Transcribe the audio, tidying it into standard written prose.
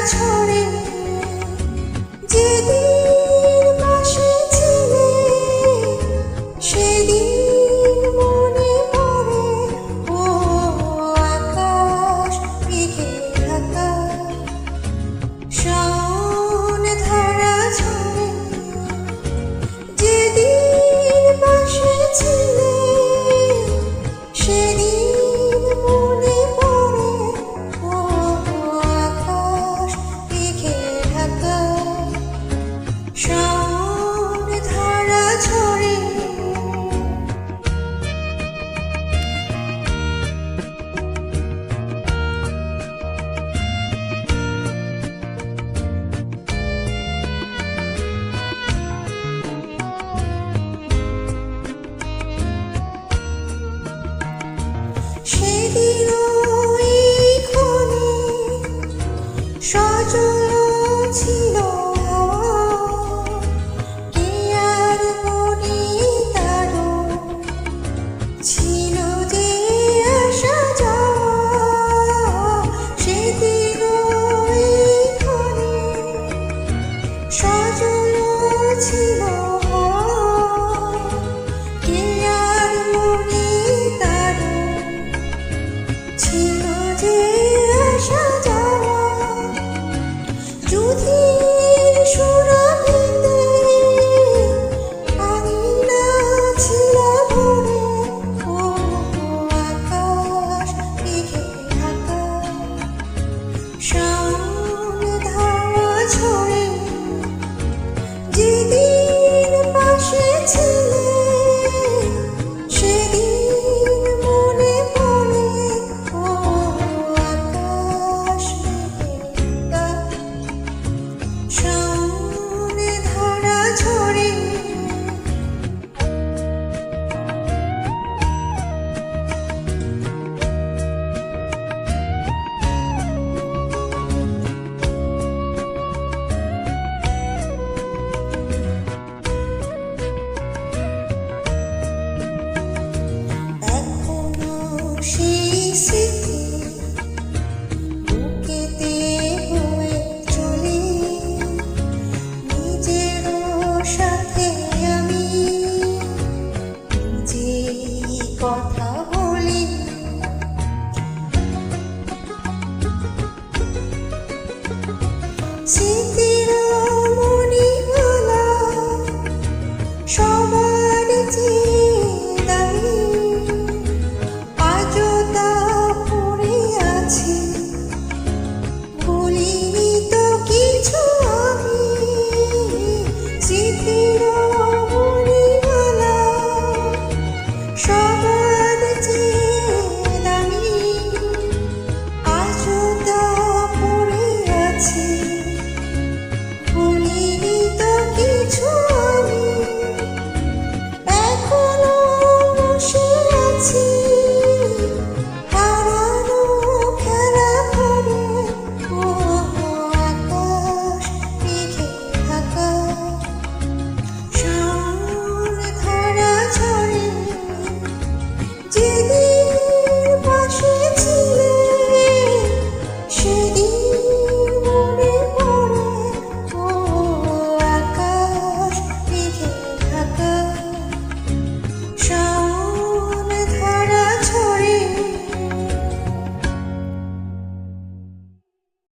ছড়ে যেদিন পাশে ছিলে সেদিন মনে পড়ে ও আকাশ মেঘে ঢাকা শাওন ধারা ঝরে যেদিন পাশে ছিলে সেদিন মনে পড়ে ও আকাশ মেঘে ঢাকা শাওন ধারা ঝরে সেদিন এই ক্ষণে সজল ছিল হাওয়া কে আর মনে তারো ছিল যে আসা যাওয়া সেদিন এই ক্ষণে সজল ছিল হাওয়া কে আর মনে তারো ছিল যে আসা যাওয়া যুধির সুরভিতে আঙিনা ছিল ভরে ও আকাশ মেঘে ঢাকা শাওন ধারা ঝরে যেদিন পাশে ছিলে সেদিন মনে পড়ে ও আকাশ মেঘে ঢাকা শাওন ধারা ঝরে এখনো সেই স্মৃতি বুকেতে বয়ে চলে নিজেরও সাথে আমি নিজেই কথা বলি সে